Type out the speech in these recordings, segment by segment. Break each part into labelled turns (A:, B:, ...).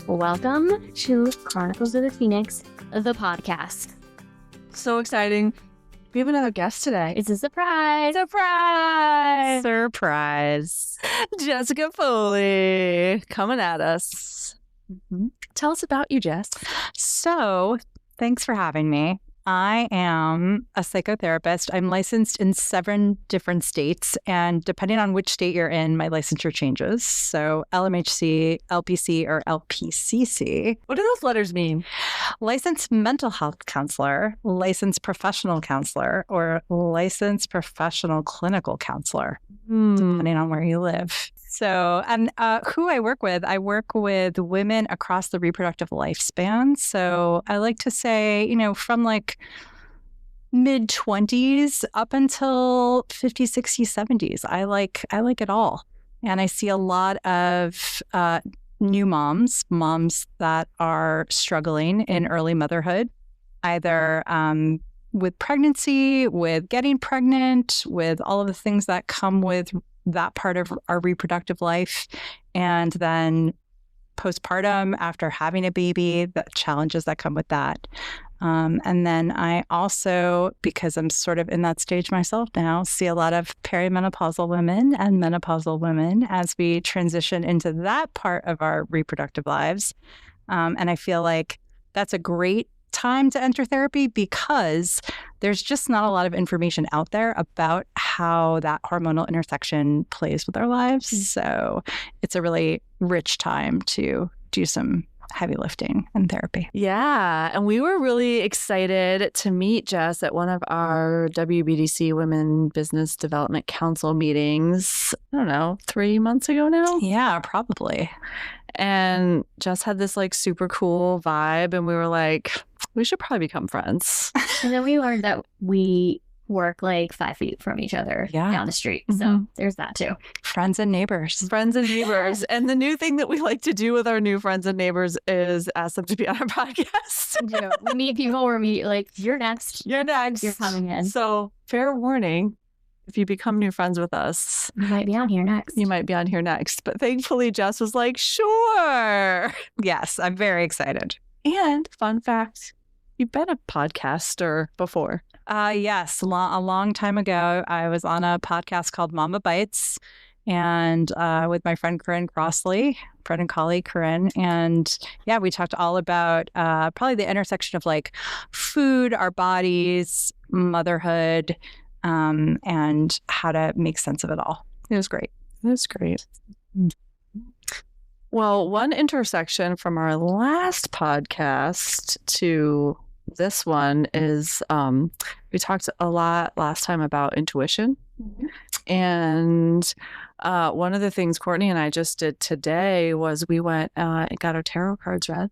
A: Welcome to Chronicles of the Phoenix, the podcast.
B: So exciting. We have another guest today.
A: It's a surprise.
B: Surprise. Jessica Foley coming at us. Mm-hmm. Tell us about you, Jess.
C: So, thanks for having me. I am a psychotherapist. I'm licensed in 7 different states, and depending on which state you're in, my licensure changes. So LMHC, LPC, or LPCC.
B: What do those letters mean?
C: Licensed mental health counselor, licensed professional counselor, or licensed professional clinical counselor, depending on where you live. So, and who I work with women across the reproductive lifespan. So I like to say, from like mid-20s up until 50s, 60s, 70s. I like it all. And I see a lot of new moms that are struggling in early motherhood, either with pregnancy, with getting pregnant, with all of the things that come with that part of our reproductive life, and then postpartum after having a baby, the challenges that come with that. And then I also, because I'm sort of in that stage myself now, see a lot of perimenopausal women and menopausal women as we transition into that part of our reproductive lives. And I feel like that's a great time to enter therapy because there's just not a lot of information out there about how that hormonal intersection plays with our lives. So it's a really rich time to do some heavy lifting and therapy.
B: Yeah. And we were really excited to meet Jess at one of our WBDC Women Business Development Council meetings, 3 months ago now?
C: Yeah, probably.
B: And Jess had this like super cool vibe, and we were like, we should probably become friends.
A: And then we learned that we work like 5 feet from each other down the street. So there's that too.
C: Friends and neighbors.
B: And the new thing that we like to do with our new friends and neighbors is ask them to be on our podcast.
A: We meet people where we like, you're next.
B: You're
A: coming in.
B: So fair warning, if you become new friends with us,
A: you might be on here next.
B: But thankfully, Jess was like, sure.
C: Yes, I'm very excited.
B: And fun fact, you've been a podcaster before.
C: Yes. A long time ago, I was on a podcast called Mama Bites, and with my friend Corinne Crossley, friend and colleague Corinne. And yeah, we talked all about probably the intersection of like food, our bodies, motherhood, and how to make sense of it all. It was great.
B: Well, one intersection from our last podcast to this one is we talked a lot last time about intuition. And one of the things Courtney and I just did today was we went and got our tarot cards read.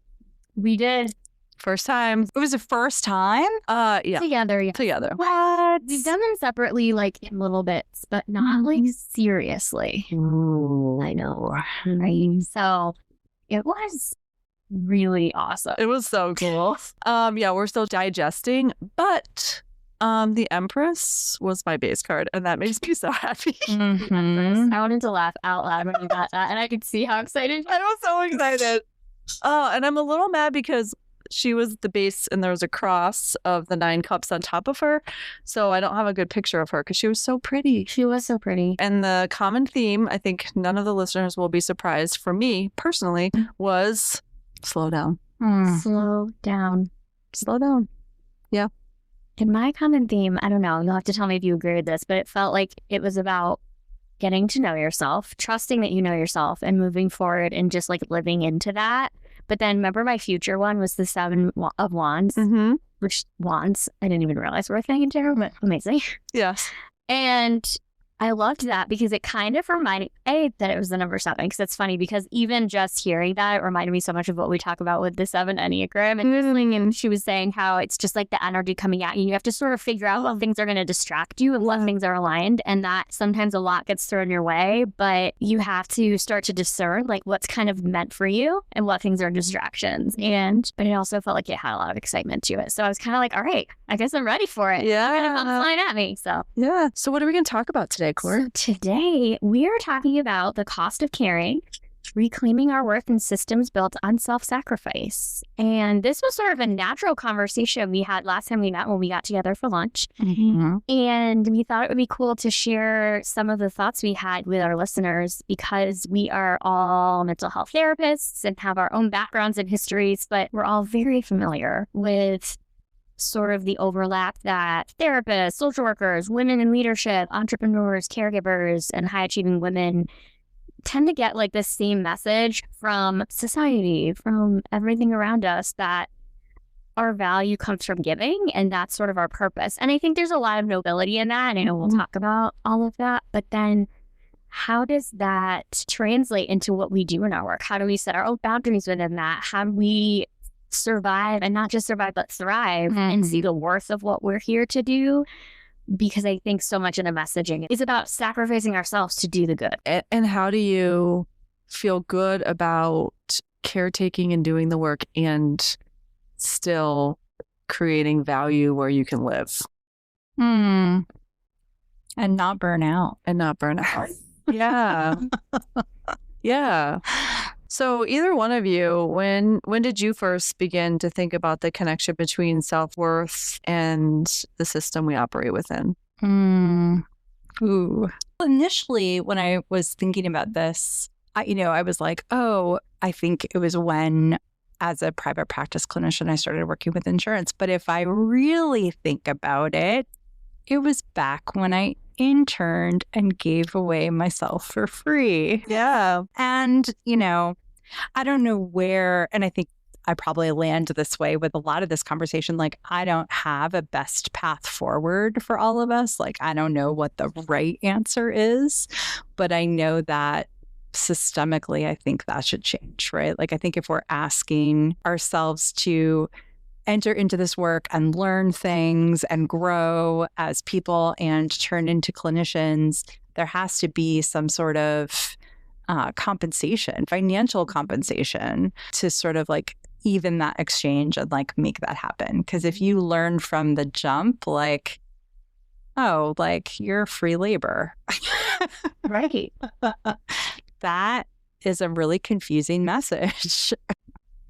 A: We did.
B: First time.
C: It was the first time?
B: Yeah.
A: Together.
C: What?
A: We've done them separately, like in little bits, but not like seriously.
B: Ooh.
A: I know. Right? So it was really awesome.
B: It was so cool. Yeah, we're still digesting, but the Empress was my base card, and that makes me so happy.
A: I wanted to laugh out loud when you got that, and I could see how excited
B: I was so excited. And I'm a little mad because she was the base and there was a cross of the 9 cups on top of her. So I don't have a good picture of her because she was so pretty.
A: She was so pretty.
B: And the common theme, I think none of the listeners will be surprised for me personally, was slow down.
A: Slow down.
B: Yeah.
A: In my common theme, I don't know, you'll have to tell me if you agree with this, but it felt like it was about getting to know yourself, trusting that you know yourself, and moving forward and just like living into that. But then remember my future one was the 7 of Wands, which wands, I didn't even realize were a thing in tarot, but amazing.
B: Yes.
A: And I loved that because it kind of reminded that it was the number 7, because it's funny because even just hearing that, it reminded me so much of what we talk about with the 7 Enneagram and she was saying how it's just like the energy coming at you. You have to sort of figure out what things are going to distract you and what things are aligned, and that sometimes a lot gets thrown your way, but you have to start to discern like what's kind of meant for you and what things are distractions. But it also felt like it had a lot of excitement to it. So I was kind of like, all right, I guess I'm ready for it.
B: Yeah.
A: It's gonna come flying at me.
B: So what are we going to talk about today, Court?
A: So today we are talking about the cost of caring reclaiming our worth in systems built on self-sacrifice. And this was sort of a natural conversation we had last time we met when we got together for lunch.
C: Mm-hmm.
A: And we thought it would be cool to share some of the thoughts we had with our listeners, because we are all mental health therapists and have our own backgrounds and histories, but we're all very familiar with sort of the overlap that therapists, social workers, women in leadership, entrepreneurs, caregivers, and high-achieving women tend to get like the same message from society, from everything around us, that our value comes from giving, and that's sort of our purpose. And I think there's a lot of nobility in that, and I know we'll talk about all of that, but then how does that translate into what we do in our work? How do we set our own boundaries within that? How do we survive, and not just survive, but thrive, and see the worth of what we're here to do? Because I think so much of the messaging is about sacrificing ourselves to do the good.
B: And how do you feel good about caretaking and doing the work and still creating value where you can live?
C: And not burn out.
B: Yeah. Yeah. So either one of you, when did you first begin to think about the connection between self-worth and the system we operate within?
C: Ooh. Initially, when I was thinking about this, I was like, oh, I think it was when, as a private practice clinician, I started working with insurance. But if I really think about it, it was back when I interned and gave away myself for free.
B: Yeah.
C: And, I don't know where, and I think I probably land this way with a lot of this conversation. Like, I don't have a best path forward for all of us. Like, I don't know what the right answer is, but I know that systemically, I think that should change, right? Like, I think if we're asking ourselves to enter into this work and learn things and grow as people and turn into clinicians, there has to be some sort of compensation, financial compensation, to sort of like even that exchange and like make that happen. Because if you learn from the jump, like, oh, like you're free labor,
A: Right.
C: that is a really confusing message.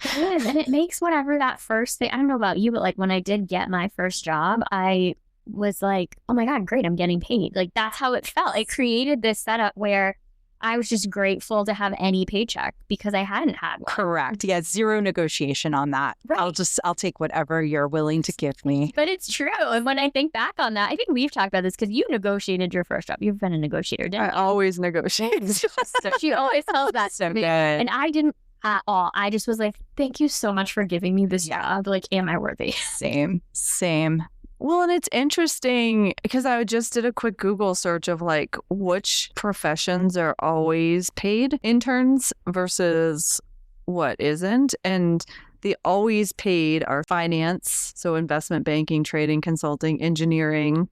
A: It is, and it makes whatever that first thing, I don't know about you, but like when I did get my first job, I was like, oh my God, great, I'm getting paid. Like, that's how it felt. It created this setup where I was just grateful to have any paycheck because I hadn't had one.
C: Correct. Yeah, zero negotiation on that.
A: Right.
C: I'll take whatever you're willing to give me.
A: But it's true. And when I think back on that, I think we've talked about this because you negotiated your first job. You've been a negotiator, didn't
B: I always negotiate.
A: you? So she always tells that
C: So
A: to me.
C: good.
A: And I didn't at all. I just was like, thank you so much for giving me this job. Like, am I worthy?
C: Same.
B: Well, and it's interesting because I just did a quick Google search of like which professions are always paid interns versus what isn't. And the always paid are finance, so investment banking, trading, consulting, engineering,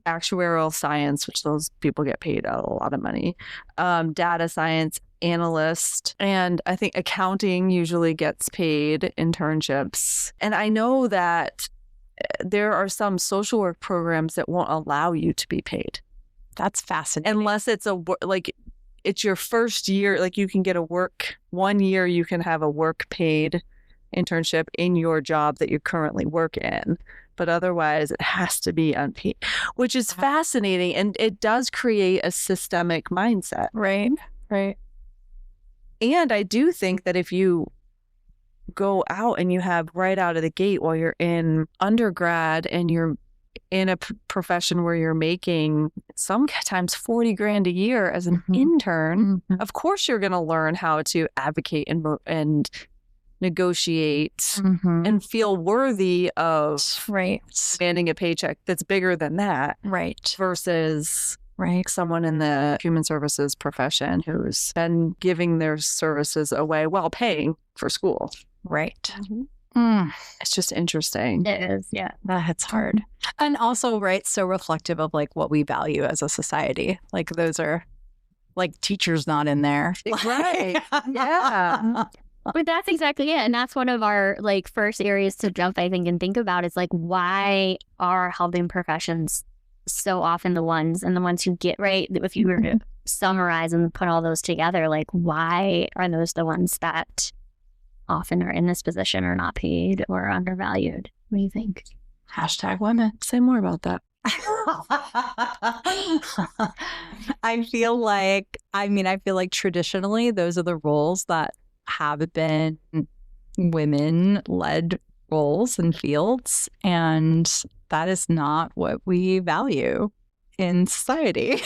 B: actuarial science, which those people get paid a lot of money, data science, analyst, and I think accounting usually gets paid internships. And I know that there are some social work programs that won't allow you to be paid.
C: That's fascinating.
B: Unless it's it's your first year, like you can get a work, 1 year you can have a work paid internship in your job that you currently work in. But otherwise it has to be unpaid, which is fascinating. And it does create a systemic mindset.
C: Right.
B: And I do think that if you go out and you have right out of the gate while you're in undergrad and you're in a profession where you're making sometimes 40 grand a year as an intern, of course you're going to learn how to advocate and negotiate and feel worthy of demanding a paycheck that's bigger than that.
C: Right.
B: Versus someone in the human services profession who's been giving their services away while paying for school.
C: Right.
B: It's just interesting.
A: It is, yeah.
C: That's hard. And also, so reflective of like what we value as a society. Like those are like teachers not in there.
B: Right. Yeah.
A: But that's exactly it. And that's one of our like first areas to jump, I think, and think about is like, why are helping professions so often the ones who get if you were to summarize and put all those together, like, why are those the ones that often are in this position or not paid or undervalued? What do you think?
C: #women.
B: Say more about that.
C: I feel like traditionally those are the roles that have been women-led roles and fields, and that is not what we value in society.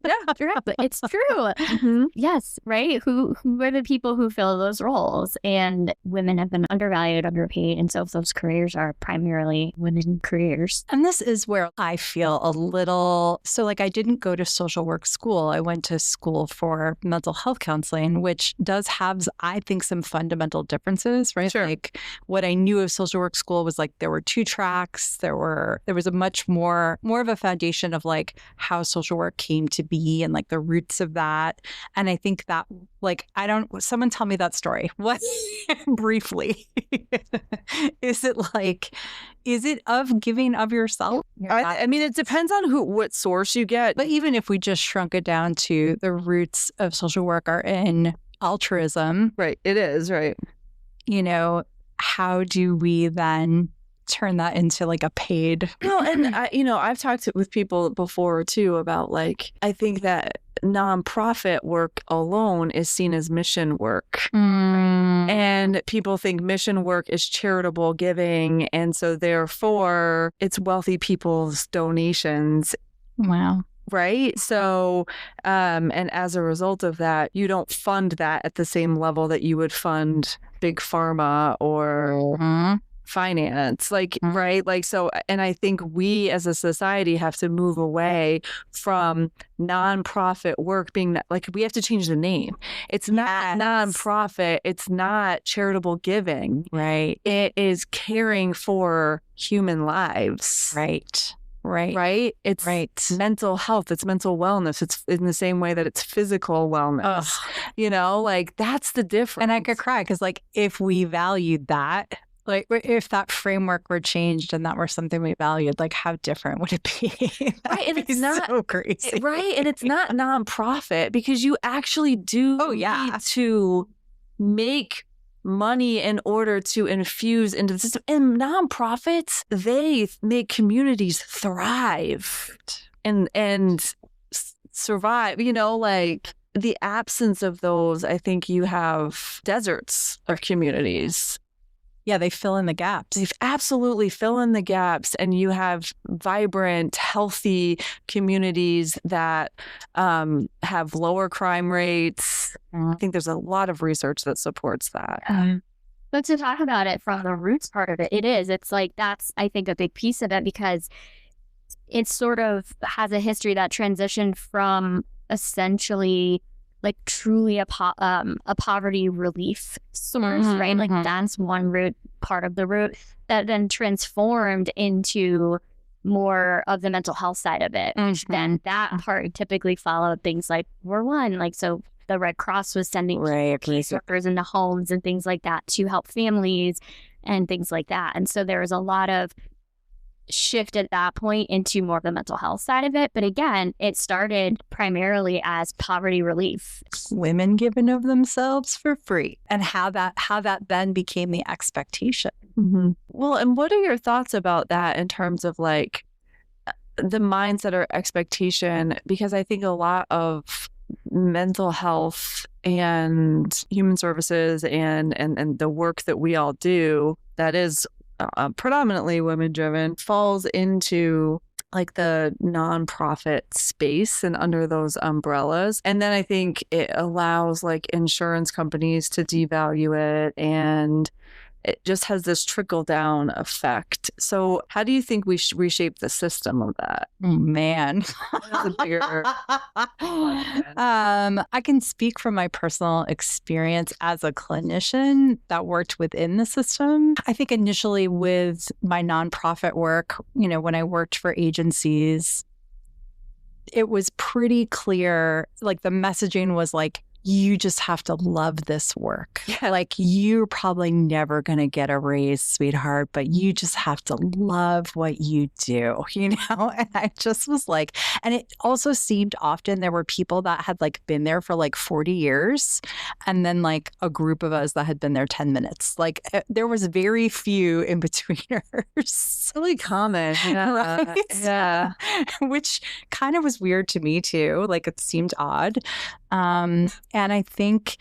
A: Yeah, but it's true. Yes, right? Who are the people who fill those roles? And women have been undervalued, underpaid. And so if those careers are primarily women careers.
C: And this is where I feel a little, so like I didn't go to social work school. I went to school for mental health counseling, which does have, I think, some fundamental differences, right?
B: Sure.
C: Like what I knew of social work school was like there were 2 tracks. There was a much more of a foundation of like how social work came to be and like the roots of that. And I think that someone tell me that story. What briefly? Is it of giving of yourself?
B: I mean, it depends on what source you get.
C: But even if we just shrunk it down to the roots of social work are in altruism.
B: Right. It is, right.
C: How do we then turn that into like a paid?
B: No, and I've talked with people before too about like, I think that nonprofit work alone is seen as mission work. And people think mission work is charitable giving. And so therefore it's wealthy people's donations.
C: Wow.
B: Right. So, and as a result of that, you don't fund that at the same level that you would fund big pharma or finance, right? Like, so, and I think we as a society have to move away from nonprofit work being like, we have to change the name. It's not nonprofit. It's not charitable giving.
C: Right.
B: It is caring for human lives.
C: Right.
B: It's mental health. It's mental wellness. It's in the same way that it's physical wellness. Like that's the difference.
C: And I could cry because like if we valued that, like if that framework were changed and that were something we valued, like how different would it be?
B: Right. And it's not
C: so crazy.
B: Right. And it's not nonprofit because you actually do need to make money in order to infuse into the system. And nonprofits, they make communities thrive and survive. Like the absence of those, I think you have deserts of communities.
C: Yeah, they fill in the gaps.
B: They absolutely fill in the gaps, and you have vibrant, healthy communities that have lower crime rates. I think there's a lot of research that supports that.
A: But to talk about it from the roots part of it, it's like that's, I think, a big piece of it because it sort of has a history that transitioned from essentially like truly a poverty relief source, right? Like that's one part of the root that then transformed into more of the mental health side of it. Then that part typically followed things like War One, like so the Red Cross was sending case workers into homes and things like that to help families and things like that. And so there was a lot of shift at that point into more of the mental health side of it. But again, it started primarily as poverty relief.
C: Women giving of themselves for free, and how that then became the expectation.
B: Well, and what are your thoughts about that in terms of like the mindset or expectation? Because I think a lot of mental health and human services and the work that we all do that is predominantly women-driven falls into like the nonprofit space and under those umbrellas. And then I think it allows like insurance companies to devalue it, and it just has this trickle-down effect. So how do you think we reshape the system of that?
C: Oh, man. I can speak from my personal experience as a clinician that worked within the system. I think initially with my nonprofit work, when I worked for agencies, it was pretty clear, like the messaging was like, you just have to love this work. Like, you're probably never going to get a raise, sweetheart, but you just have to love what you do, you know? And I just was like, and it also seemed often there were people that had like been there for like 40 years, and then like a group of us that had been there 10 minutes. Like, there was very few in betweeners.
B: Really common. Yeah.
C: Right?
B: Yeah.
C: Which kind of was weird to me too. Like, it seemed odd. And I think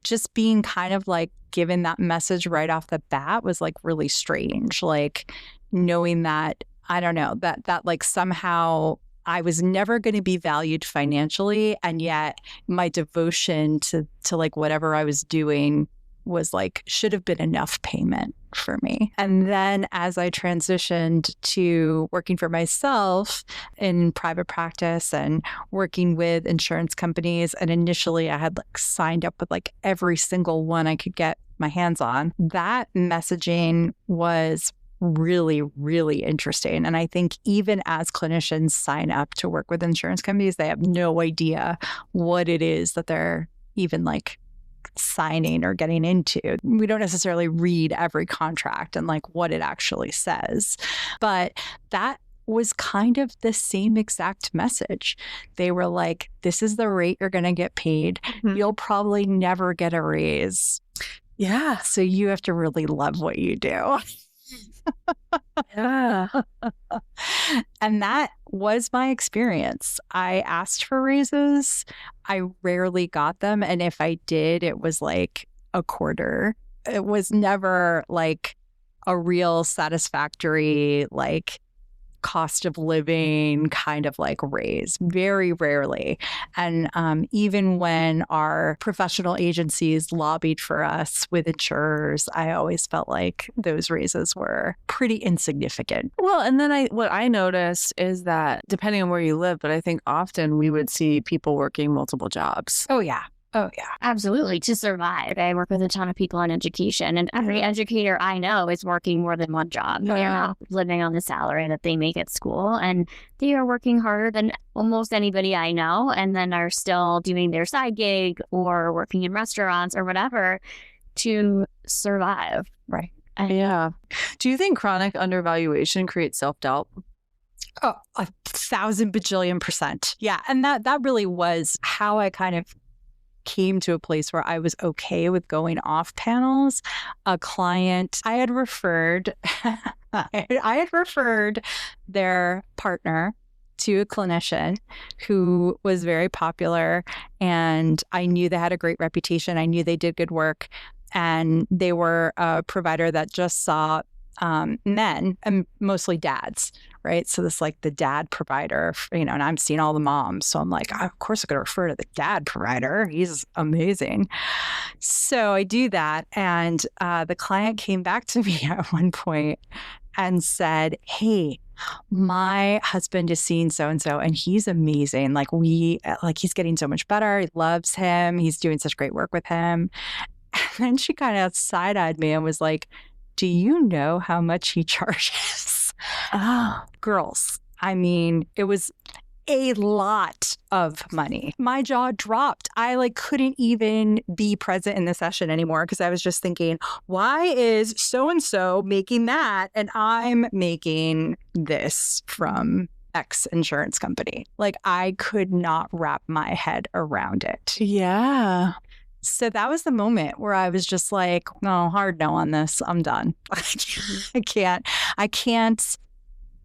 C: just being kind of like given that message right off the bat was like really strange. Like, knowing that, I don't know, that like somehow I was never going to be valued financially, and yet my devotion to like whatever I was doing was like, should have been enough payment for me. And then as I transitioned to working for myself in private practice and working with insurance companies, and initially I had like signed up with like every single one I could get my hands on, that messaging was really, really interesting. And I think even as clinicians sign up to work with insurance companies, they have no idea what it is that they're even like signing or getting into. We don't necessarily read every contract and like what it actually says, but that was kind of the same exact message. They were like, this is the rate you're going to get paid. Mm-hmm. You'll probably never get a raise.
B: Yeah.
C: So you have to really love what you do.
B: Yeah.
C: And that was my experience. I asked for raises. I rarely got them. And if I did, it was like a quarter. It was never like a real satisfactory, like cost of living kind of like raise, very rarely. And even when our professional agencies lobbied for us with insurers, I always felt like those raises were pretty insignificant.
B: Well, and then what I noticed is that depending on where you live, but I think often we would see people working multiple jobs.
C: Oh, yeah. Oh, yeah.
A: Absolutely. To survive. I work with a ton of people in education, and every educator I know is working more than one job.
B: Yeah.
A: They're not living on the salary that they make at school, and they are working harder than almost anybody I know, and then are still doing their side gig or working in restaurants or whatever to survive.
C: Right.
B: Yeah. Do you think chronic undervaluation creates self-doubt?
C: Oh, 1,000 bajillion %. Yeah. And that really was how I kind of came to a place where I was okay with going off panels. A client I had referred, their partner to a clinician who was very popular, and I knew they had a great reputation. I knew they did good work, and they were a provider that just saw men, and mostly dads, right? So this like the dad provider, and I'm seeing all the moms. So I'm like, of course I'm going to refer to the dad provider. He's amazing. So I do that. And the client came back to me at one point and said, hey, my husband is seeing so-and-so and he's amazing. Like he's getting so much better. He loves him. He's doing such great work with him. And then she kind of side-eyed me and was like, do you know how much he charges? Oh, girls. I mean, it was a lot of money. My jaw dropped. I couldn't even be present in the session anymore because I was just thinking, why is so-and-so making that and I'm making this from X insurance company? I could not wrap my head around it.
B: Yeah.
C: So that was the moment where I was just like, no, hard no on this. I'm done. I can't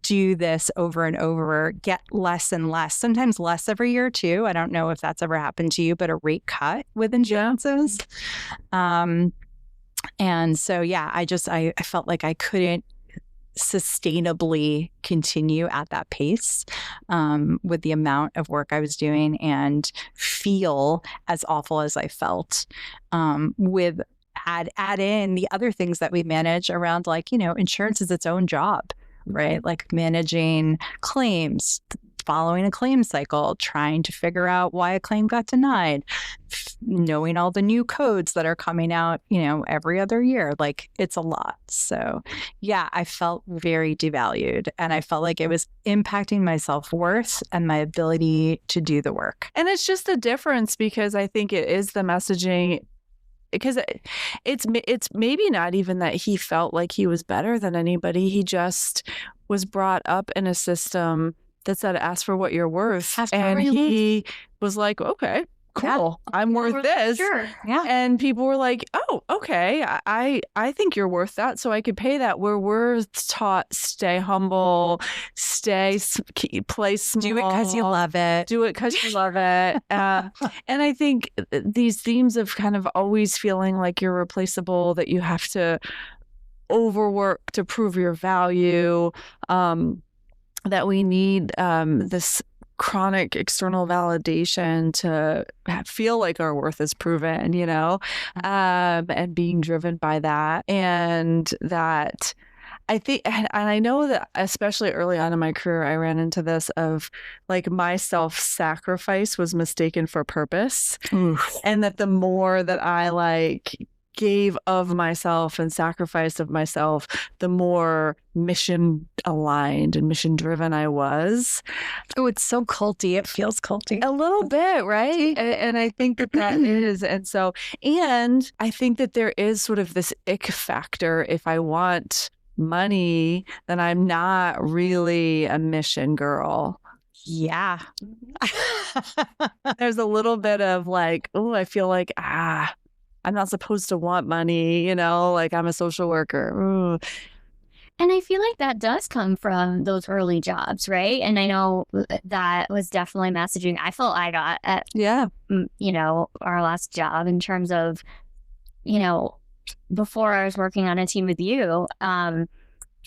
C: do this over and over, get less and less, sometimes less every year too. I don't know if that's ever happened to you, but a rate cut with insurances. And so, yeah, I felt like I couldn't sustainably continue at that pace with the amount of work I was doing and feel as awful as I felt with add in the other things that we manage around insurance is its own job, right? Like managing claims, following a claim cycle, trying to figure out why a claim got denied, knowing all the new codes that are coming out, every other year. Like, it's a lot. So yeah, I felt very devalued, and I felt like it was impacting my self-worth and my ability to do the work.
B: And it's just the difference, because I think it is the messaging, because it's maybe not even that he felt like he was better than anybody. He just was brought up in a system that said, ask for what you're worth. And he was like, okay, cool. Yeah. I'm worth this.
A: Sure.
C: Yeah.
B: And people were like, oh, okay. I think you're worth that, so I could pay that. Where we're taught, stay humble, play small.
C: Do it because you love it.
B: Do it because you love it. And I think these themes of kind of always feeling like you're replaceable, that you have to overwork to prove your value, that we need this chronic external validation to feel like our worth is proven, and being driven by that. And that I think, and I know that especially early on in my career, I ran into this of like my self-sacrifice was mistaken for purpose.
C: Oof.
B: And that the more that I gave of myself and sacrificed of myself, the more mission aligned and mission driven I was.
C: Oh, it's so culty. It feels culty.
B: A little bit, right? And I think that is. And I think that there is sort of this ick factor. If I want money, then I'm not really a mission girl.
C: Yeah.
B: There's a little bit of like, oh, I feel like, I'm not supposed to want money, like I'm a social worker. Ooh.
A: And I feel like that does come from those early jobs, right? And I know that was definitely messaging I felt I got at, our last job, in terms of, before I was working on a team with you,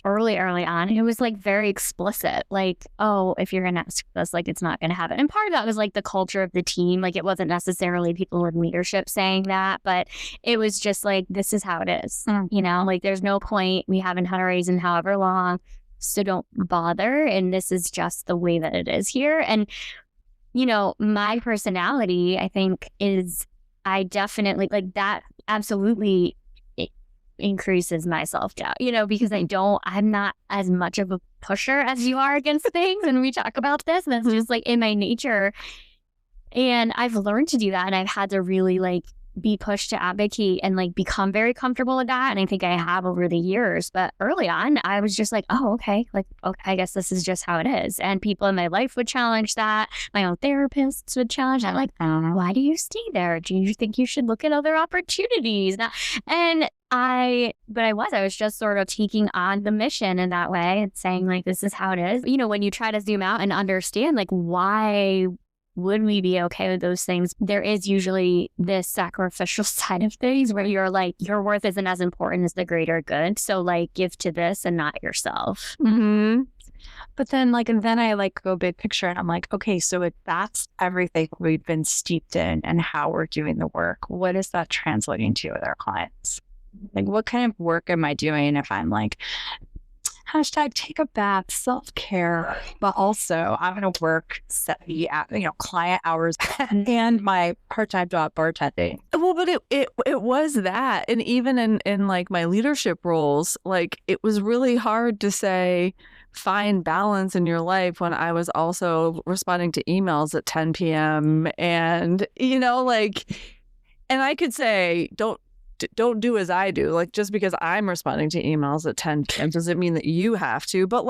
A: early on, it was like very explicit, like, oh, if you're gonna ask this, like, it's not gonna happen. And part of that was like the culture of the team. Like, it wasn't necessarily people in leadership saying that, but it was just like, this is how it is. Like, there's no point, we haven't had a raise in however long, so don't bother, and this is just the way that it is here. And my personality, I think, is, I definitely like that, absolutely increases my self-doubt, because I'm not as much of a pusher as you are against things. And we talk about this, and that's just like in my nature. And I've learned to do that. And I've had to really be pushed to advocate and become very comfortable with that. And I think I have over the years. But early on, I was just like, oh, okay. Okay, I guess this is just how it is. And people in my life would challenge that. My own therapists would challenge that. Like, why do you stay there? Do you think you should look at other opportunities? I was just sort of taking on the mission in that way and saying this is how it is. When you try to zoom out and understand why would we be okay with those things, there is usually this sacrificial side of things where you're like, your worth isn't as important as the greater good. So give to this and not yourself.
C: Mm-hmm. But then then I go big picture, and I'm like, okay, so if that's everything we've been steeped in and how we're doing the work, what is that translating to with our clients? What kind of work am I doing if I'm hashtag take a bath, self-care, but also I'm going to work 70, client hours and my part-time job bartending.
B: Well, but it was that. And even in my leadership roles, it was really hard to say, find balance in your life when I was also responding to emails at 10 p.m. And, and I could say, don't do as I do. Just because I'm responding to emails at 10 p.m. doesn't mean that you have to. But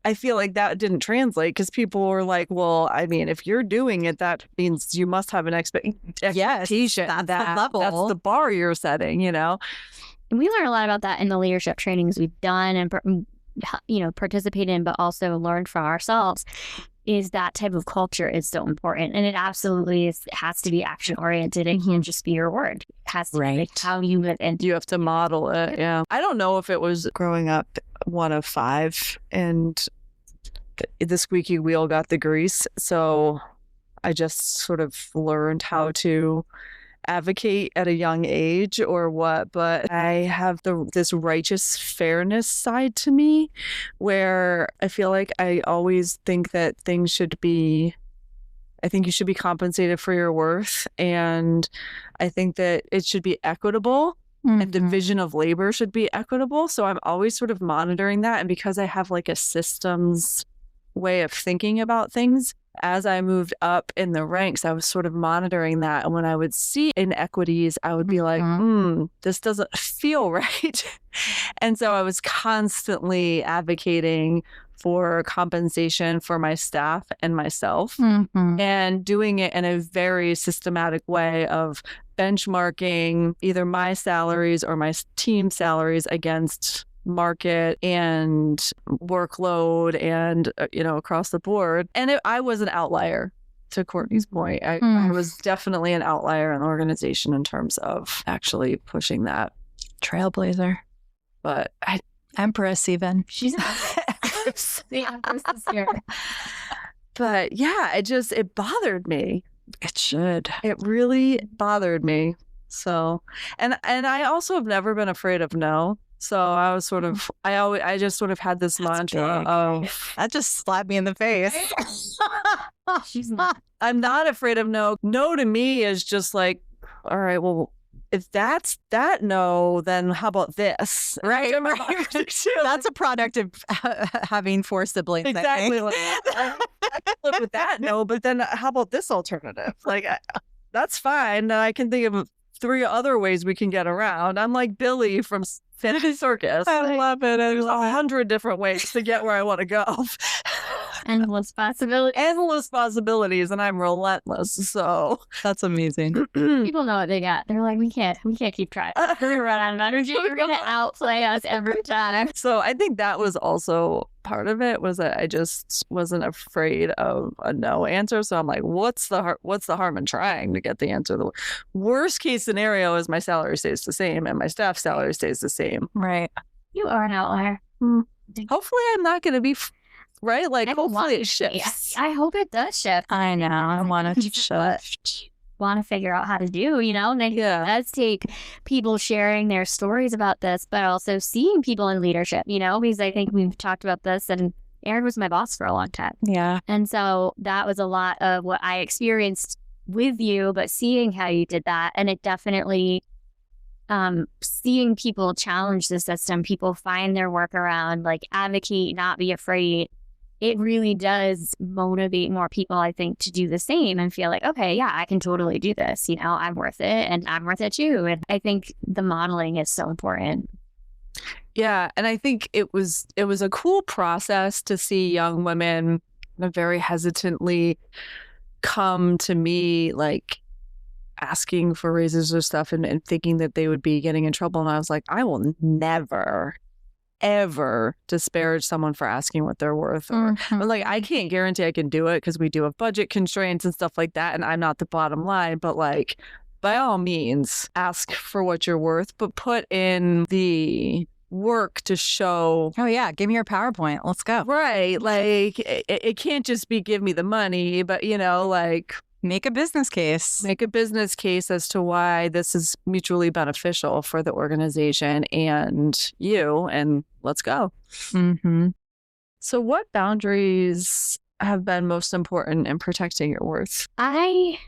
B: I feel like that didn't translate, because people were like, well, I mean, if you're doing it, that means you must have an expectation.
C: Yes, that's the level.
B: That's the bar you're setting, And
A: we learn a lot about that in the leadership trainings we've done and, participated in, but also learned for ourselves. Is that type of culture is so important. And it absolutely has to be action oriented. It can't just be your word. It has to be how you live. And
B: you have to model it. Yeah. I don't know if it was growing up one of 5 and the squeaky wheel got the grease. So I just sort of learned how to advocate at a young age or what, but I have this righteous fairness side to me where I feel like I always think that things should be I think you should be compensated for your worth. And I think that it should be equitable. And division of labor should be equitable. So I'm always sort of monitoring that. And because I have like a systems way of thinking about things, as I moved up in the ranks, I was sort of monitoring that. And when I would see inequities, I would be like, this doesn't feel right. And so I was constantly advocating for compensation for my staff and myself, and doing it in a very systematic way of benchmarking either my salaries or my team salaries against market and workload and, across the board. And I was an outlier, to Courtney's point. I was definitely an outlier in the organization in terms of actually pushing that.
C: Trailblazer.
B: But
C: Empress even.
A: She's the Empress is here.
B: But yeah, it bothered me.
C: It should.
B: It really bothered me. So, and I also have never been afraid of no. So I was sort of, I just sort of had this mantra of,
C: that just slapped me in the face.
A: She's not.
B: I'm not afraid of no. No to me is just like, all right, well, if that's that no, then how about this?
C: Right. That's a product of having 4 siblings.
B: Exactly. I live with that no, but then how about this alternative? Like, that's fine. I can think of 3 other ways we can get around. I'm like Billy from Fantasy Circus.
C: I love it.
B: There's 100 different ways to get where I want to go.
A: Endless possibilities.
B: Endless possibilities, and I'm relentless. So
C: that's amazing.
A: People know what they got. They're like, we can't keep trying. We're gonna run out of energy. You're gonna outplay us every time.
B: So I think that was also part of it, was that I just wasn't afraid of a no answer. So I'm like, what's the harm in trying to get the answer? The worst case scenario is my salary stays the same and my staff salary stays the same.
C: Right.
A: You are an outlier.
B: Hopefully I'm not going to be right. Like, hopefully it shifts.
A: I hope it does shift.
C: I know. I want to shift.
A: Want to figure out how to do, and it does take people sharing their stories about this, but also seeing people in leadership, because I think we've talked about this, and Erin was my boss for a long time.
C: Yeah.
A: And so that was a lot of what I experienced with you, but seeing how you did that, and it definitely seeing people challenge the system, people find their workaround, like advocate, not be afraid. It really does motivate more people, I think, to do the same and feel like, okay, yeah, I can totally do this. I'm worth it, and I'm worth it too. And I think the modeling is so important.
B: Yeah. And I think it was a cool process to see young women very hesitantly come to me, like asking for raises or stuff, and thinking that they would be getting in trouble. And I was like, I will never, ever disparage someone for asking what they're worth. But like, I can't guarantee I can do it because we do have budget constraints and stuff like that, and I'm not the bottom line. But like, by all means, ask for what you're worth, but put in the work to show.
C: Oh yeah, give me your PowerPoint. Let's go.
B: Right. Like, it can't just be give me the money, but like,
C: make a business case.
B: Make a business case as to why this is mutually beneficial for the organization and you, and let's go. So what boundaries have been most important in protecting your worth?
A: I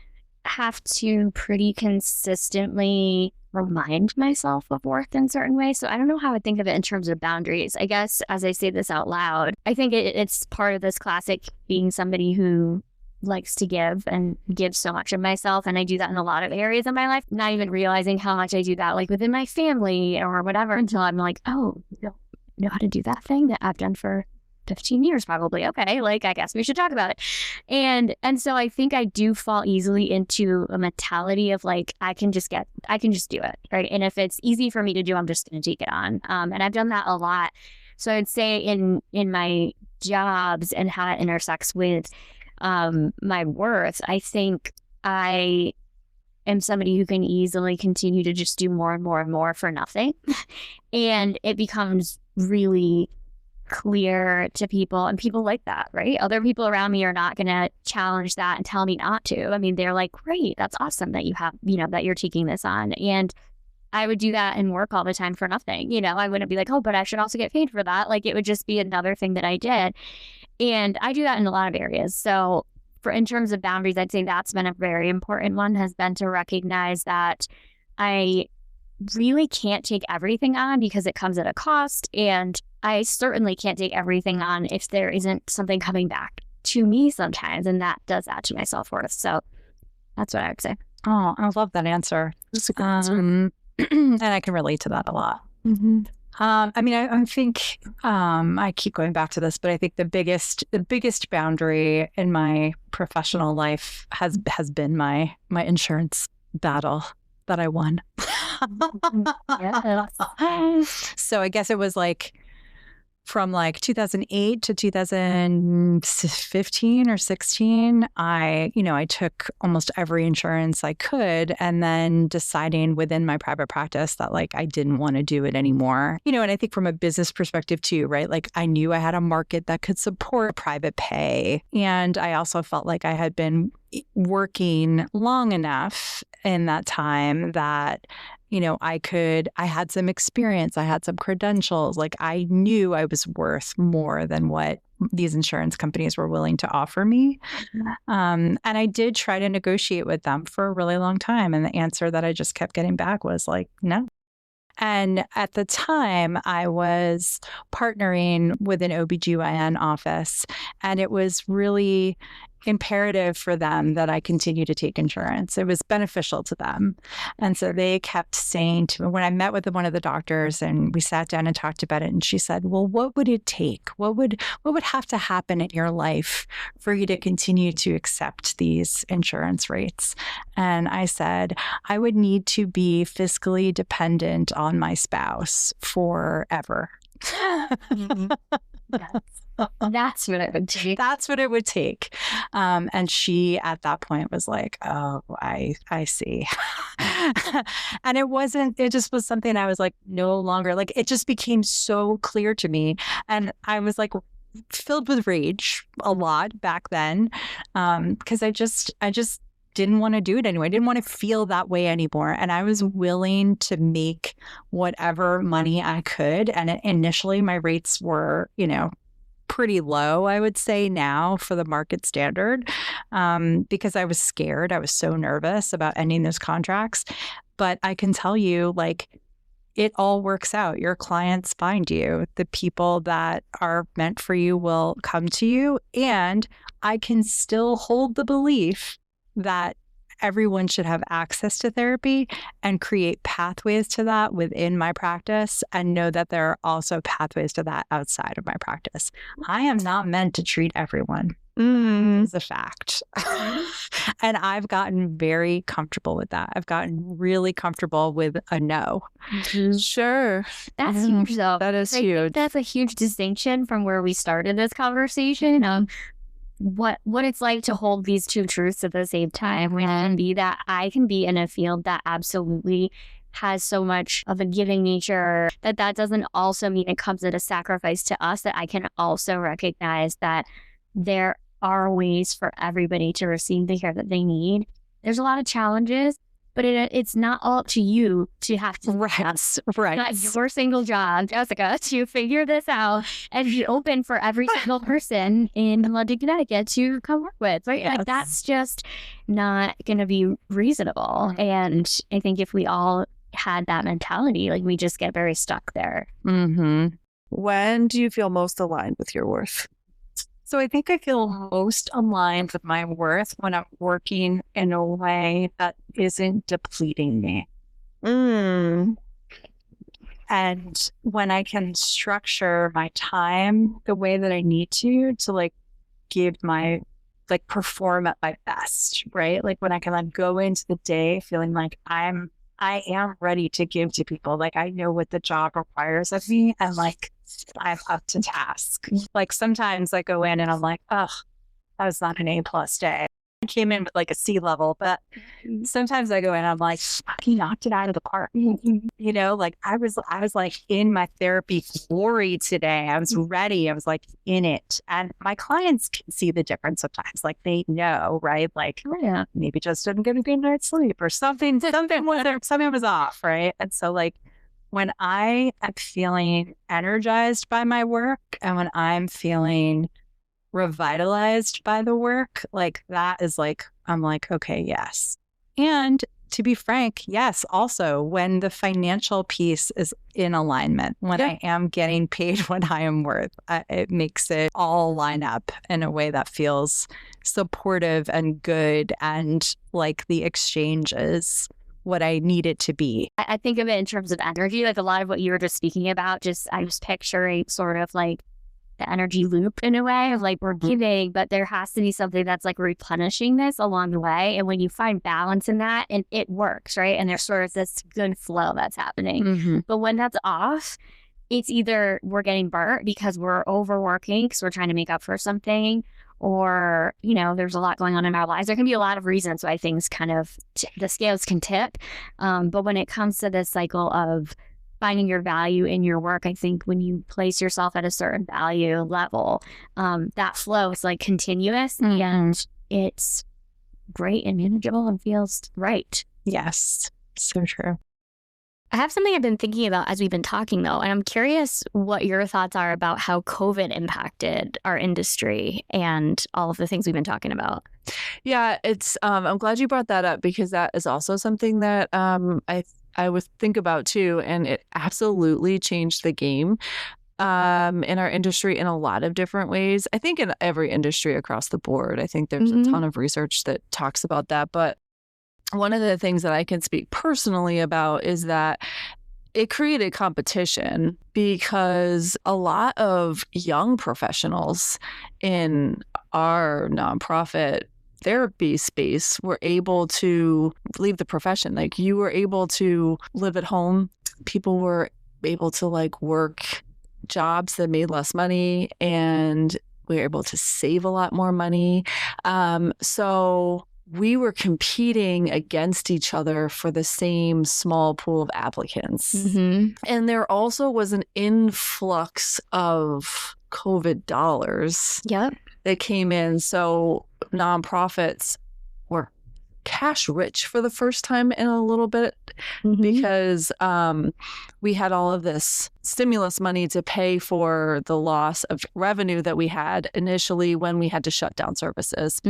A: have to pretty consistently remind myself of worth in certain ways. So I don't know how I think of it in terms of boundaries. I guess as I say this out loud, I think it's part of this classic being somebody who likes to give and give so much of myself. And I do that in a lot of areas of my life, not even realizing how much I do that, like within my family or whatever, until I'm like, oh, you know how to do that thing that I've done for 15 years probably. Okay, like I guess we should talk about it. And so I think I do fall easily into a mentality of like, I can just do it, right? And if it's easy for me to do, I'm just going to take it on. And I've done that a lot. So I'd say in my jobs and how it intersects with my worth, I think I am somebody who can easily continue to just do more and more and more for nothing. And it becomes really clear to people, and people like that, right? Other people around me are not going to challenge that and tell me not to. I mean, they're like, great, that's awesome that you have, that you're taking this on. And I would do that in work all the time for nothing. I wouldn't be like, oh, but I should also get paid for that. Like, it would just be another thing that I did. And I do that in a lot of areas. So in terms of boundaries, I'd say that's been a very important one, has been to recognize that I really can't take everything on because it comes at a cost. And I certainly can't take everything on if there isn't something coming back to me sometimes. And that does add to my self-worth. So that's what I would say.
C: Oh, I love that answer.
B: That's a good answer.
C: And I can relate to that a lot.
B: Mm-hmm.
C: I mean, I think I keep going back to this, but I think the biggest boundary in my professional life has been my insurance battle that I won.
A: Yes.
C: So I guess it was like from like 2008 to 2015 or 16, I took almost every insurance I could, and then deciding within my private practice that like I didn't want to do it anymore. And I think from a business perspective too, right? Like I knew I had a market that could support private pay. And I also felt like I had been working long enough in that time that I had some experience, I had some credentials, like I knew I was worth more than what these insurance companies were willing to offer me. And I did try to negotiate with them for a really long time. And the answer that I just kept getting back was like, no. And at the time, I was partnering with an OBGYN office, and it was really imperative for them that I continue to take insurance. It was beneficial to them. And so they kept saying to me, when I met with one of the doctors and we sat down and talked about it, and she said, well, what would it take? What would have to happen in your life for you to continue to accept these insurance rates? And I said, I would need to be fiscally dependent on my spouse forever.
A: That's what it would take.
C: That's what it would take. And she, at that point, was like, oh, I see. And it just was something I was like, no longer, like, it just became so clear to me. And I was like, filled with rage a lot back then, because I just didn't want to do it anymore. I didn't want to feel that way anymore. And I was willing to make whatever money I could. And initially my rates were, pretty low, I would say now for the market standard, because I was scared. I was so nervous about ending those contracts. But I can tell you, like, it all works out. Your clients find you. The people that are meant for you will come to you. And I can still hold the belief that everyone should have access to therapy and create pathways to that within my practice, and know that there are also pathways to that outside of my practice. I am not meant to treat everyone. Is a fact. And I've gotten very comfortable with that. I've gotten really comfortable with a no.
B: Sure.
A: That's huge, though.
B: That is huge.
A: That's a huge distinction from where we started this conversation of what it's like to hold these two truths at the same time. I can be in a field that absolutely has so much of a giving nature, that doesn't also mean it comes at a sacrifice to us, that I can also recognize that there are ways for everybody to receive the care that they need. There's a lot of challenges, but it's not all up to you to have to.
C: Right.
A: It's not your single job, Jessica, to figure this out and be open for every single person in London, Connecticut to come work with. Right?
C: Yes.
A: Like, that's just not going to be reasonable. And I think if we all had that mentality, like, we just get very stuck there.
C: Mm-hmm.
B: When do you feel most aligned with your worth?
C: So I think I feel most aligned with my worth when I'm working in a way that isn't depleting me. And when I can structure my time the way that I need to like perform at my best, right? Like when I can go into the day feeling like I am ready to give to people. Like I know what the job requires of me, and like I'm up to task. Like sometimes I go in and I'm like, oh, that was not an A+ day. I came in with like a C level, but sometimes I go in and I'm like, he knocked it out of the park. Like I was like in my therapy glory today. I was ready. I was like in it. And my clients can see the difference sometimes. Like they know, right? Like, maybe just didn't get a good night's sleep or something was off, right? And so like when I am feeling energized by my work, and when I'm feeling revitalized by the work, like that is like, I'm like, okay, yes. And to be frank, yes, also when the financial piece is in alignment, when I am getting paid what I am worth, it makes it all line up in a way that feels supportive and good, and like the exchange is what I need it to be.
A: I think of it in terms of energy, like a lot of what you were just speaking about, I was picturing sort of like the energy loop in a way of like we're giving, but there has to be something that's like replenishing this along the way. And when you find balance in that, and it works, right? And there's sort of this good flow that's happening. But when that's off, it's either we're getting burnt because we're overworking because we're trying to make up for something, or, you know, there's a lot going on in our lives. There can be a lot of reasons why things kind of, the scales can tip. But when it comes to this cycle of finding your value in your work, I think when you place yourself at a certain value level, that flow is like continuous and it's great and manageable and feels right.
C: Yes, so true.
A: I have something I've been thinking about as we've been talking, though, and I'm curious what your thoughts are about how COVID impacted our industry and all of the things we've been talking about.
B: Yeah, it's. I'm glad you brought that up, because that is also something that I would think about too, and it absolutely changed the game in our industry in a lot of different ways. I think in every industry across the board. I think there's a ton of research that talks about that, but one of the things that I can speak personally about is that it created competition, because a lot of young professionals in our nonprofit therapy space were able to leave the profession. Like, you were able to live at home. People were able to like work jobs that made less money, and we were able to save a lot more money. So we were competing against each other for the same small pool of applicants. And there also was an influx of COVID dollars that came in. So nonprofits were cash rich for the first time in a little bit, because we had all of this stimulus money to pay for the loss of revenue that we had initially when we had to shut down services.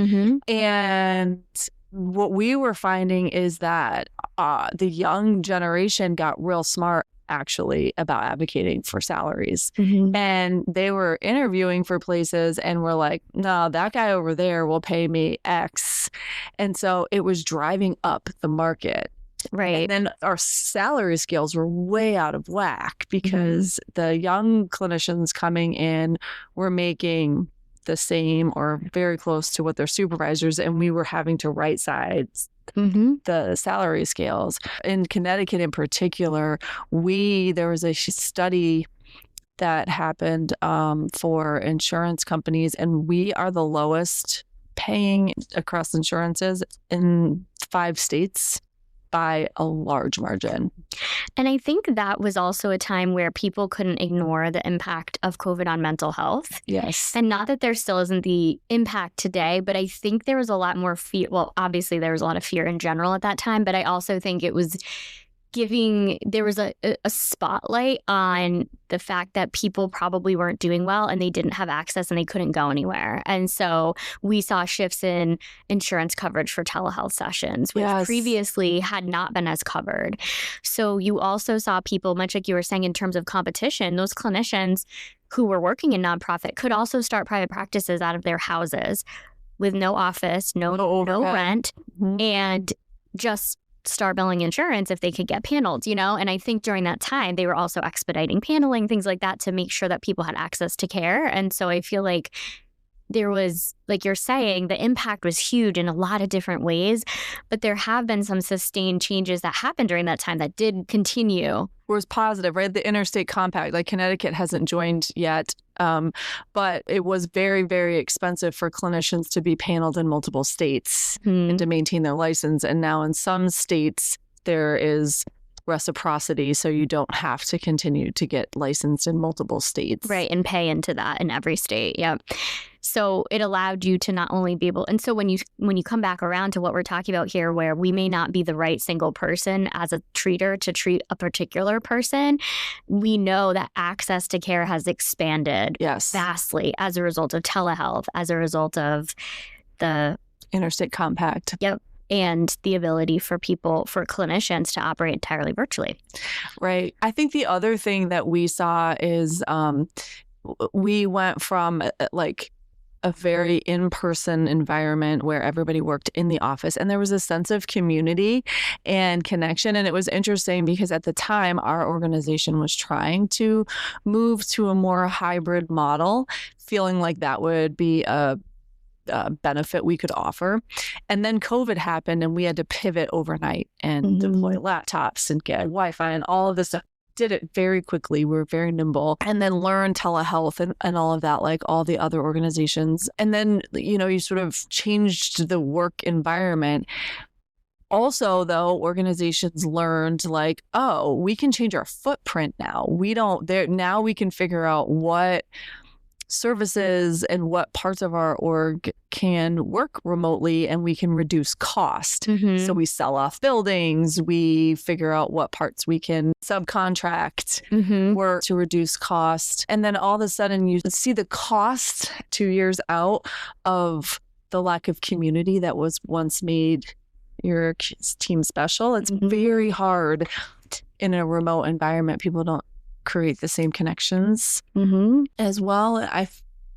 B: And what we were finding is that the young generation got real smart, actually, about advocating for salaries. And they were interviewing for places and were like, no, that guy over there will pay me X. And so it was driving up the market.
A: Right.
B: And then our salary scales were way out of whack, because the young clinicians coming in were making the same or very close to what their supervisors, and we were having to right size the salary scales. In Connecticut in particular, there was a study that happened for insurance companies, and we are the lowest paying across insurances in 5 states by a large margin.
A: And I think that was also a time where people couldn't ignore the impact of COVID on mental health.
B: Yes.
A: And not that there still isn't the impact today, but I think there was a lot more fear. Well, obviously there was a lot of fear in general at that time, but I also think it was there was a spotlight on the fact that people probably weren't doing well and they didn't have access and they couldn't go anywhere. And so we saw shifts in insurance coverage for telehealth sessions, which previously had not been as covered. So you also saw people, much like you were saying in terms of competition, those clinicians who were working in nonprofit could also start private practices out of their houses with no office, no rent, and just start billing insurance if they could get paneled, you know? And I think during that time, they were also expediting paneling, things like that, to make sure that people had access to care. And so I feel like there was, like you're saying, the impact was huge in a lot of different ways, but there have been some sustained changes that happened during that time that did continue.
B: Was positive, right? The interstate compact, like Connecticut hasn't joined yet, but it was very, very expensive for clinicians to be paneled in multiple states and to maintain their license. And now in some states, there is reciprocity, so you don't have to continue to get licensed in multiple states.
A: Right. And pay into that in every state. Yep. So it allowed you to not only be able, and so when you come back around to what we're talking about here, where we may not be the right single person as a treater to treat a particular person, we know that access to care has expanded vastly as a result of telehealth, as a result of the
B: Interstate Compact.
A: Yep. And the ability for clinicians to operate entirely virtually.
B: Right. I think the other thing that we saw is we went from like a very in-person environment where everybody worked in the office, and there was a sense of community and connection. And it was interesting because at the time our organization was trying to move to a more hybrid model, feeling like that would be a benefit we could offer. And then COVID happened and we had to pivot overnight and deploy laptops and get Wi-Fi and all of this stuff. Did it very quickly. We were very nimble, and then learn telehealth and all of that, like all the other organizations. And then, you sort of changed the work environment. Also, though, organizations learned like, oh, we can change our footprint now. Now we can figure out what services and what parts of our org can work remotely, and we can reduce cost. So we sell off buildings, we figure out what parts we can subcontract work to reduce cost. And then all of a sudden you see the cost 2 years out of the lack of community that was once made your team special. It's very hard in a remote environment. People don't create the same connections as well. I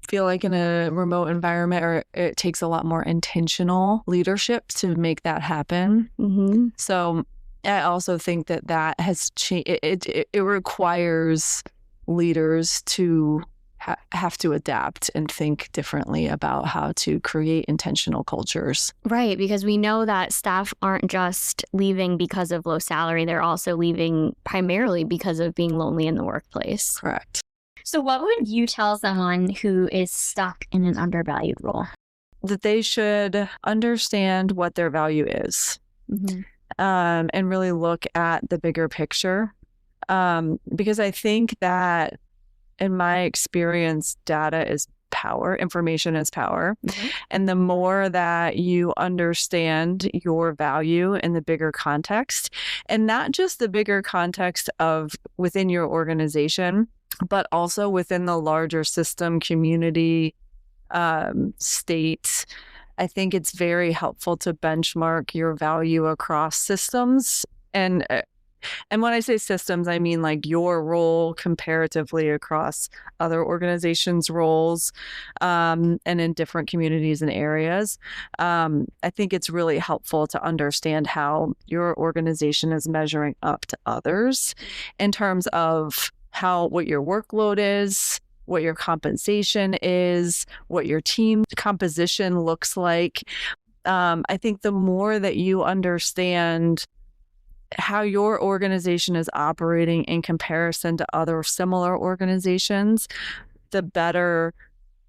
B: feel like in a remote environment, it takes a lot more intentional leadership to make that happen. So I also think that has changed. It requires leaders to have to adapt and think differently about how to create intentional cultures.
A: Right, because we know that staff aren't just leaving because of low salary. They're also leaving primarily because of being lonely in the workplace.
B: Correct.
A: So what would you tell someone who is stuck in an undervalued role?
B: That they should understand what their value is and really look at the bigger picture. Because I think that in my experience, data is power, information is power. And the more that you understand your value in the bigger context, and not just the bigger context of within your organization, but also within the larger system, community, state, I think it's very helpful to benchmark your value across systems. And when I say systems, I mean like your role comparatively across other organizations' roles and in different communities and areas. I think it's really helpful to understand how your organization is measuring up to others in terms of what your workload is, what your compensation is, what your team composition looks like. I think the more that you understand how your organization is operating in comparison to other similar organizations, the better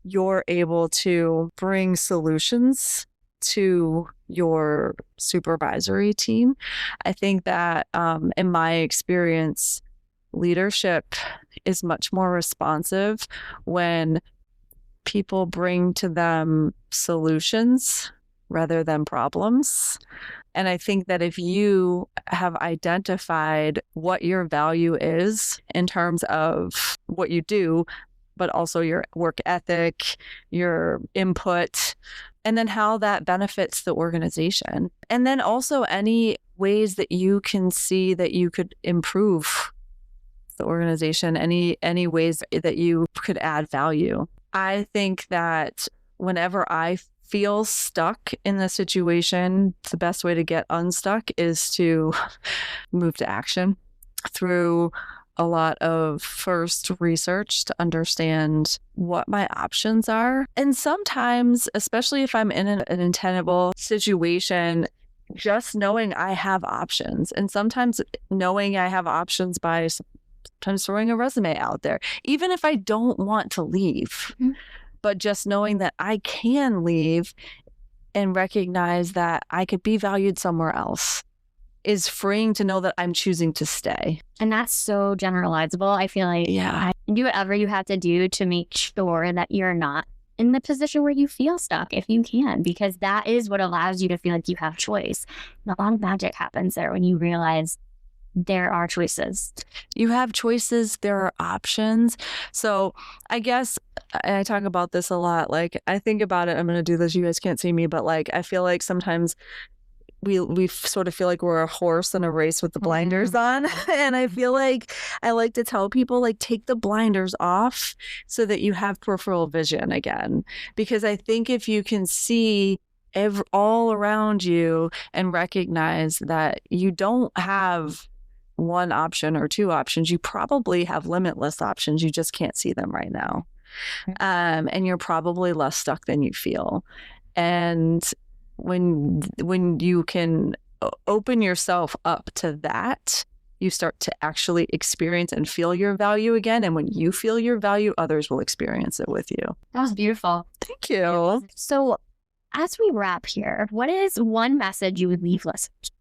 B: you're able to bring solutions to your supervisory team. I think that in my experience, leadership is much more responsive when people bring to them solutions rather than problems. And I think that if you have identified what your value is in terms of what you do, but also your work ethic, your input, and then how that benefits the organization. And then also any ways that you can see that you could improve the organization, any ways that you could add value. I think that whenever I feel stuck in the situation, the best way to get unstuck is to move to action through a lot of first research to understand what my options are. And sometimes, especially if I'm in an untenable situation, just knowing I have options, and sometimes knowing I have options by sometimes throwing a resume out there, even if I don't want to leave. But just knowing that I can leave and recognize that I could be valued somewhere else. is freeing to know that I'm choosing to stay.
A: And that's so generalizable. I feel like do whatever you have to do to make sure that you're not in the position where you feel stuck if you can, because that is what allows you to feel like you have choice. And a lot of magic happens there when you realize there are choices.
B: You have choices. There are options. So I guess I talk about this a lot. Like, I think about it. I'm going to do this. You guys can't see me, but like, I feel like sometimes we sort of feel like we're a horse in a race with the blinders on. And I feel like I like to tell people, like, take the blinders off so that you have peripheral vision again. Because I think if you can see all around you and recognize that you don't have one option or two options, you probably have limitless options. You just can't see them right now. And you're probably less stuck than you feel. And when you can open yourself up to that, you start to actually experience and feel your value again. And when you feel your value, others will experience it with you.
A: That was beautiful.
B: Thank you.
A: So as we wrap here, what is one message you would leave listeners?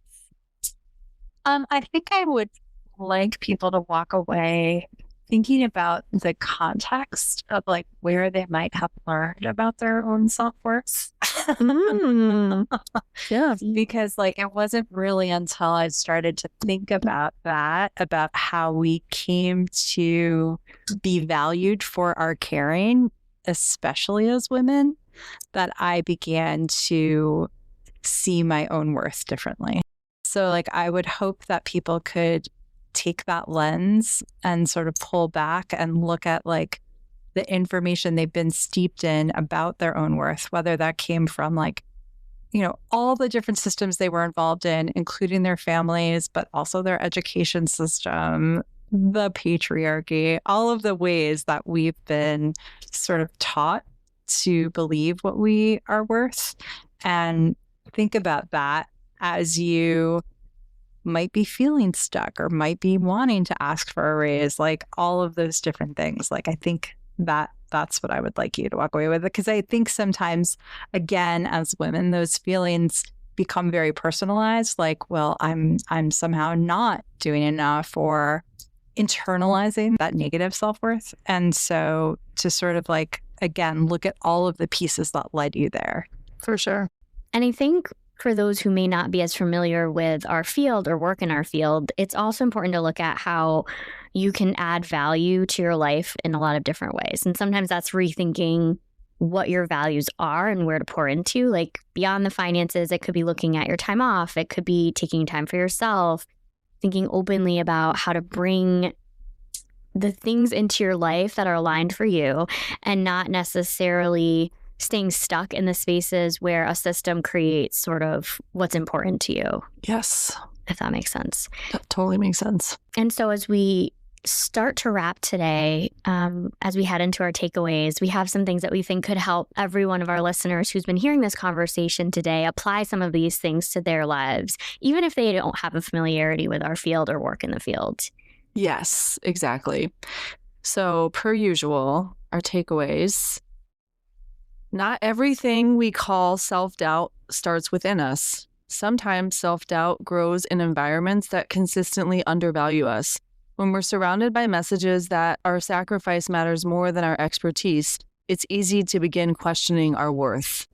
C: I think I would like people to walk away thinking about the context of like where they might have learned about their own self-worth.
B: Yeah.
C: Because like it wasn't really until I started to think about that, about how we came to be valued for our caring, especially as women, that I began to see my own worth differently. So like I would hope that people could take that lens and sort of pull back and look at like the information they've been steeped in about their own worth, whether that came from like, you know, all the different systems they were involved in, including their families, but also their education system, the patriarchy, all of the ways that we've been sort of taught to believe what we are worth. And think about that as you might be feeling stuck or might be wanting to ask for a raise, like all of those different things. Like, I think that's what I would like you to walk away with, because I think sometimes, again, as women, those feelings become very personalized. Like, well, I'm somehow not doing enough, or internalizing that negative self-worth. And so to sort of like, again, look at all of the pieces that led you there.
B: For sure.
A: And I think for those who may not be as familiar with our field or work in our field, it's also important to look at how you can add value to your life in a lot of different ways. And sometimes that's rethinking what your values are and where to pour into. Like beyond the finances, it could be looking at your time off. It could be taking time for yourself, thinking openly about how to bring the things into your life that are aligned for you, and not necessarily staying stuck in the spaces where a system creates sort of what's important to you.
B: Yes.
A: If that makes sense.
B: That totally makes sense.
A: And so as we start to wrap today, as we head into our takeaways, we have some things that we think could help every one of our listeners who's been hearing this conversation today apply some of these things to their lives, even if they don't have a familiarity with our field or work in the field.
B: Yes, exactly. So per usual, our takeaways: not everything we call self-doubt starts within us. Sometimes self-doubt grows in environments that consistently undervalue us. When we're surrounded by messages that our sacrifice matters more than our expertise, it's easy to begin questioning our worth.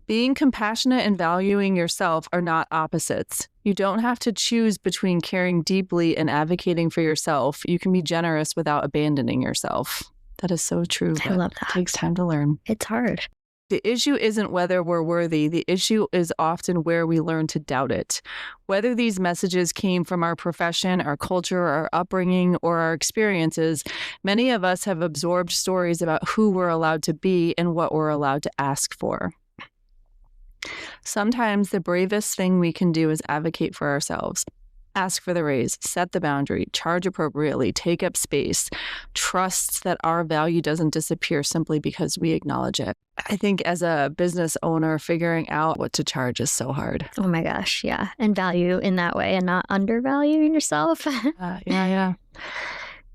B: Being compassionate and valuing yourself are not opposites. You don't have to choose between caring deeply and advocating for yourself. You can be generous without abandoning yourself. That is so true.
A: I love that.
B: It takes time to learn.
A: It's hard.
B: The issue isn't whether we're worthy. The issue is often where we learn to doubt it. Whether these messages came from our profession, our culture, our upbringing, or our experiences, many of us have absorbed stories about who we're allowed to be and what we're allowed to ask for. Sometimes the bravest thing we can do is advocate for ourselves. Ask for the raise, set the boundary, charge appropriately, take up space, trust that our value doesn't disappear simply because we acknowledge it. I think as a business owner, figuring out what to charge is so hard.
A: Oh my gosh, yeah. And value in that way and not undervaluing yourself.
B: Yeah.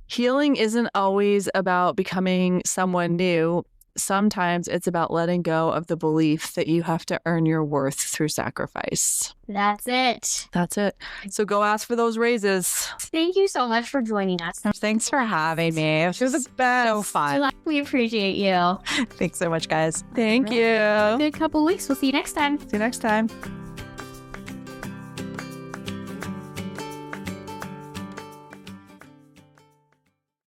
B: Healing isn't always about becoming someone new. sometimes it's about letting go of the belief that you have to earn your worth through sacrifice.
A: That's it.
B: That's it. So go ask for those raises.
A: Thank you so much for joining us.
C: Thanks for having me. It was
B: the best.
C: so fun.
A: We appreciate you.
C: Thanks so much, guys.
B: Thank you.
A: Good couple weeks. We'll see you next time.
B: See you next time.